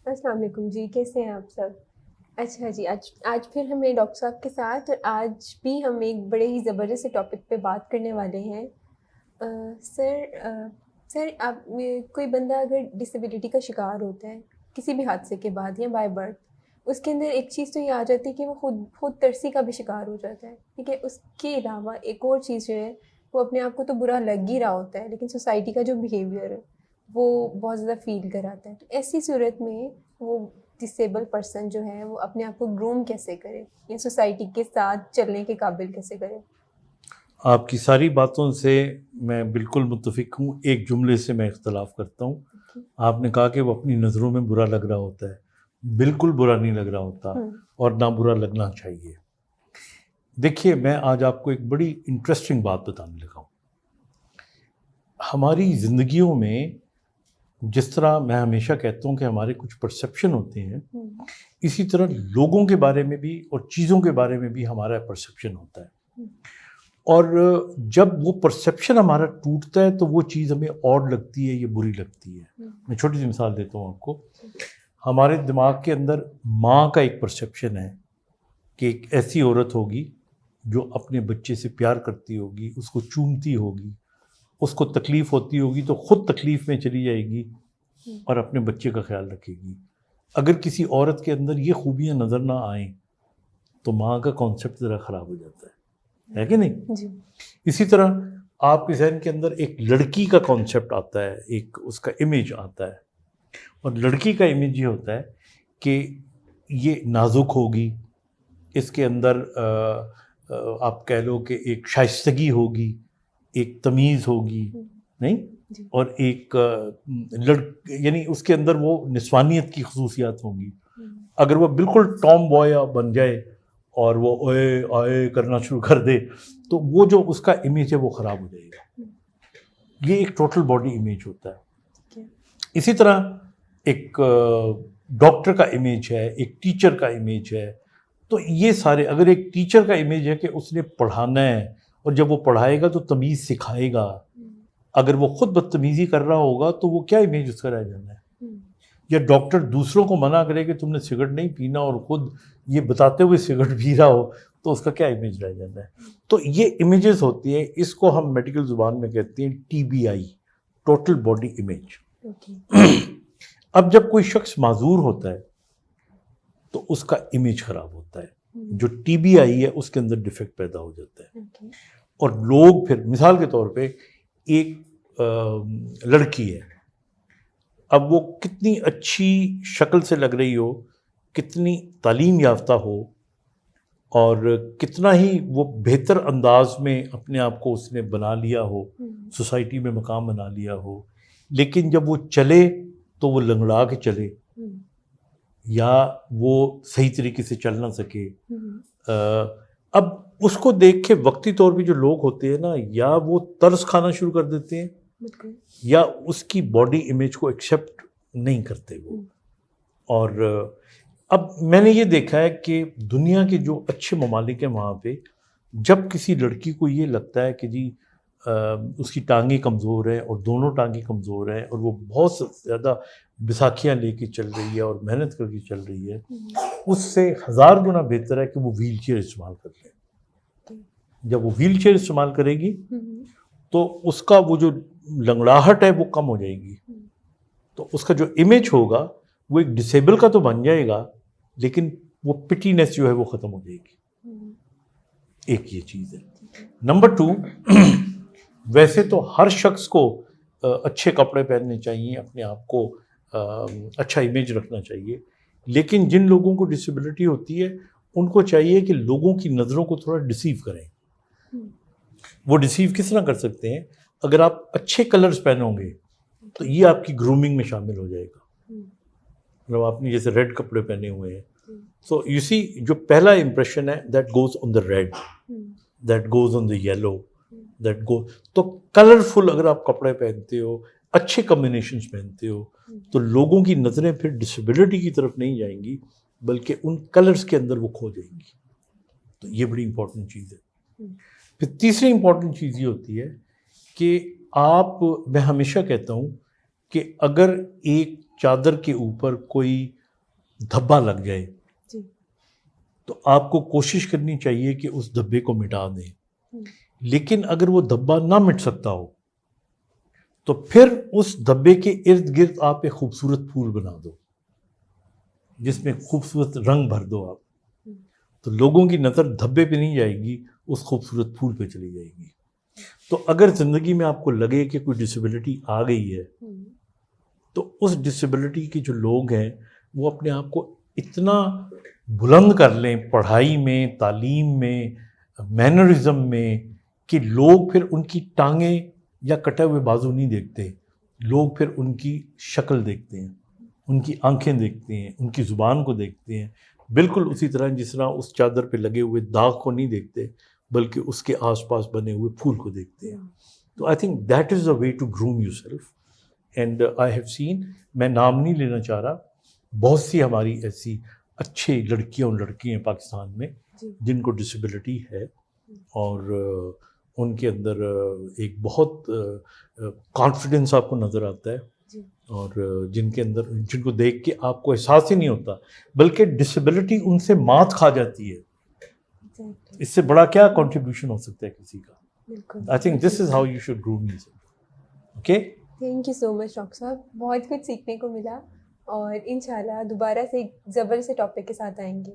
السلام علیکم جی، کیسے ہیں آپ سب؟ اچھا جی، آج پھر ہمیں ڈاکٹر صاحب کے ساتھ، اور آج بھی ہم ایک بڑے ہی زبردست ٹاپک پہ بات کرنے والے ہیں۔ سر آپ کوئی بندہ اگر ڈسیبلٹی کا شکار ہوتا ہے کسی بھی حادثے کے بعد یا بائی برتھ، اس کے اندر ایک چیز تو یہ آ جاتی ہے کہ وہ خود ترسی کا بھی شکار ہو جاتا ہے، ٹھیک ہے؟ اس کے علاوہ ایک اور چیز جو ہے، وہ اپنے آپ کو تو برا لگ ہی رہا ہوتا ہے، لیکن سوسائٹی کا جو بیہیویئر ہے وہ بہت زیادہ فیل کراتا ہے۔ تو ایسی صورت میں وہ ڈسیبل پرسن جو ہے وہ اپنے آپ کو گروم کیسے کرے یا سوسائٹی کے ساتھ چلنے کے قابل کیسے کرے؟ آپ کی ساری باتوں سے میں بالکل متفق ہوں، ایک جملے سے میں اختلاف کرتا ہوں۔ آپ نے کہا کہ وہ اپنی نظروں میں برا لگ رہا ہوتا ہے، بالکل برا نہیں لگ رہا ہوتا، اور نہ برا لگنا چاہیے۔ دیکھیے، میں آج آپ کو ایک بڑی انٹرسٹنگ بات بتانے لگا ہوں۔ ہماری زندگیوں میں جس طرح میں ہمیشہ کہتا ہوں کہ ہمارے کچھ پرسیپشن ہوتے ہیں، اسی طرح لوگوں کے بارے میں بھی اور چیزوں کے بارے میں بھی ہمارا پرسیپشن ہوتا ہے، اور جب وہ پرسیپشن ہمارا ٹوٹتا ہے تو وہ چیز ہمیں آڈ لگتی ہے یا بری لگتی ہے۔ میں چھوٹی سی مثال دیتا ہوں آپ کو۔ ہمارے دماغ کے اندر ماں کا ایک پرسیپشن ہے کہ ایک ایسی عورت ہوگی جو اپنے بچے سے پیار کرتی ہوگی، اس کو چومتی ہوگی، اس کو تکلیف ہوتی ہوگی تو خود تکلیف میں چلی جائے گی اور اپنے بچے کا خیال رکھے گی۔ اگر کسی عورت کے اندر یہ خوبیاں نظر نہ آئیں تو ماں کا کانسیپٹ ذرا خراب ہو جاتا ہے کہ نہیں؟ جی۔ اسی طرح آپ کے ذہن کے اندر ایک لڑکی کا کانسیپٹ آتا ہے، ایک اس کا امیج آتا ہے، اور لڑکی کا امیج یہ ہوتا ہے کہ یہ نازک ہوگی، اس کے اندر آپ کہہ لو کہ ایک شائستگی ہوگی، ایک تمیز ہوگی، نہیں؟ اور ایک یعنی اس کے اندر وہ نسوانیت کی خصوصیات ہوں گی۔ اگر وہ بالکل ٹام بوائے بن جائے اور وہ اوئے آئے کرنا شروع کر دے تو وہ جو اس کا امیج ہے وہ خراب ہو جائے گا۔ یہ ایک ٹوٹل باڈی امیج ہوتا ہے۔ اسی طرح ایک ڈاکٹر کا امیج ہے، ایک ٹیچر کا امیج ہے۔ تو یہ سارے، اگر ایک ٹیچر کا امیج ہے کہ اس نے پڑھانا ہے اور جب وہ پڑھائے گا تو تمیز سکھائے گا، اگر وہ خود بدتمیزی کر رہا ہوگا تو وہ کیا امیج اس کا رہ جانا ہے؟ یا ڈاکٹر دوسروں کو منع کرے کہ تم نے سگریٹ نہیں پینا اور خود یہ بتاتے ہوئے سگریٹ پی رہا ہو تو اس کا کیا امیج رہ جاتا ہے؟ تو یہ امیجز ہوتی ہیں، اس کو ہم میڈیکل زبان میں کہتے ہیں TBI، ٹوٹل باڈی امیج۔ اب جب کوئی شخص معذور ہوتا ہے تو اس کا امیج خراب ہوتا ہے، جو TBI ہے اس کے اندر ڈیفیکٹ پیدا ہو جاتا ہے، اور لوگ پھر مثال کے طور پہ ایک لڑکی ہے، اب وہ کتنی اچھی شکل سے لگ رہی ہو، کتنی تعلیم یافتہ ہو، اور کتنا ہی وہ بہتر انداز میں اپنے آپ کو اس نے بنا لیا ہو، سوسائٹی میں مقام بنا لیا ہو، لیکن جب وہ چلے تو وہ لنگڑا کے چلے، یا وہ صحیح طریقے سے چل نہ سکے۔ اب اس کو دیکھ کے وقتی طور پہ جو لوگ ہوتے ہیں نا، یا وہ ترس کھانا شروع کر دیتے ہیں یا اس کی باڈی امیج کو ایکسیپٹ نہیں کرتے وہ۔ اور اب میں نے یہ دیکھا ہے کہ دنیا کے جو اچھے ممالک ہیں وہاں پہ جب کسی لڑکی کو یہ لگتا ہے کہ جی اس کی ٹانگیں کمزور ہیں اور دونوں ٹانگیں کمزور ہیں اور وہ بہت زیادہ بیساکھیاں لے کے چل رہی ہے اور محنت کر کے چل رہی ہے، اس سے 1000 گنا بہتر ہے کہ وہ ویل چیئر استعمال کر لے۔ جب وہ ویل چیئر استعمال کرے گی تو اس کا وہ جو لنگڑاہٹ ہے وہ کم ہو جائے گی، تو اس کا جو امیج ہوگا وہ ایک ڈسیبل کا تو بن جائے گا، لیکن وہ پٹینس جو ہے وہ ختم ہو جائے گی۔ ایک یہ چیز ہے۔ نمبر 2، ویسے تو ہر شخص کو اچھے کپڑے پہننے چاہیے، اپنے آپ کو اچھا امیج رکھنا چاہیے، لیکن جن لوگوں کو ڈسیبلٹی ہوتی ہے ان کو چاہیے کہ لوگوں کی نظروں کو تھوڑا ڈسیو کریں۔ وہ ڈسیو کس طرح کر سکتے ہیں؟ اگر آپ اچھے کلرز پہنو گے تو یہ آپ کی گرومنگ میں شامل ہو جائے گا۔ مطلب آپ نے جیسے ریڈ کپڑے پہنے ہوئے ہیں، سو یو سی جو پہلا امپریشن ہے that goes on the red, that goes on the yellow, that go, تو کلرفل اگر آپ کپڑے پہنتے ہو، اچھے کمبینیشنز پہنتے ہو، تو لوگوں کی نظریں پھر ڈسیبلٹی کی طرف نہیں جائیں گی بلکہ ان کلرز کے اندر وہ کھو جائیں گی۔ تو یہ بڑی امپورٹنٹ چیز ہے۔ پھر تیسری امپورٹنٹ چیز یہ ہوتی ہے کہ میں ہمیشہ کہتا ہوں کہ اگر ایک چادر کے اوپر کوئی دھبا لگ جائے جی تو آپ کو کوشش کرنی چاہیے کہ اس دھبے کو مٹا دیں. لیکن اگر وہ دھبا نہ مٹ سکتا ہو تو پھر اس دھبے کے ارد گرد آپ ایک خوبصورت پھول بنا دو جس میں خوبصورت رنگ بھر دو آپ. تو لوگوں کی نظر دھبے پہ نہیں جائے گی, اس خوبصورت پھول پہ چلی جائے گی. تو اگر زندگی میں آپ کو لگے کہ کوئی ڈسیبلٹی آ گئی ہے تو اس ڈسیبلٹی کے جو لوگ ہیں وہ اپنے آپ کو اتنا بلند کر لیں پڑھائی میں, تعلیم میں, مینرزم میں, کہ لوگ پھر ان کی ٹانگیں یا کٹے ہوئے بازو نہیں دیکھتے, لوگ پھر ان کی شکل دیکھتے ہیں, ان کی آنکھیں دیکھتے ہیں, ان کی زبان کو دیکھتے ہیں. بالکل اسی طرح جس طرح اس چادر پہ لگے ہوئے داغ کو نہیں دیکھتے بلکہ اس کے آس پاس بنے ہوئے پھول کو دیکھتے ہیں. تو I think that is a way to groom yourself. And I have seen, میں نام نہیں لینا چاہ رہا, بہت سی ہماری ایسی اچھے لڑکیاں اور لڑکے ہیں پاکستان میں جن کو ڈسیبلٹی ہے اور ان کے اندر ایک بہت کانفیڈنس آپ کو نظر آتا ہے, اور جن کے اندر جن کو دیکھ کے آپ کو احساس ہی نہیں ہوتا بلکہ ڈسیبلٹی ان سے مات کھا جاتی ہے. اس سے بڑا کیا کنٹریبیوشن ہو سکتا ہے کسی کا. I think this is how you should groom your self. Okay, thank you so much doctor صاحب, بہت کچھ سیکھنے کو ملا اور انشاءاللہ دوبارہ سے ایک زبردست ٹاپک کے ساتھ آئیں گے.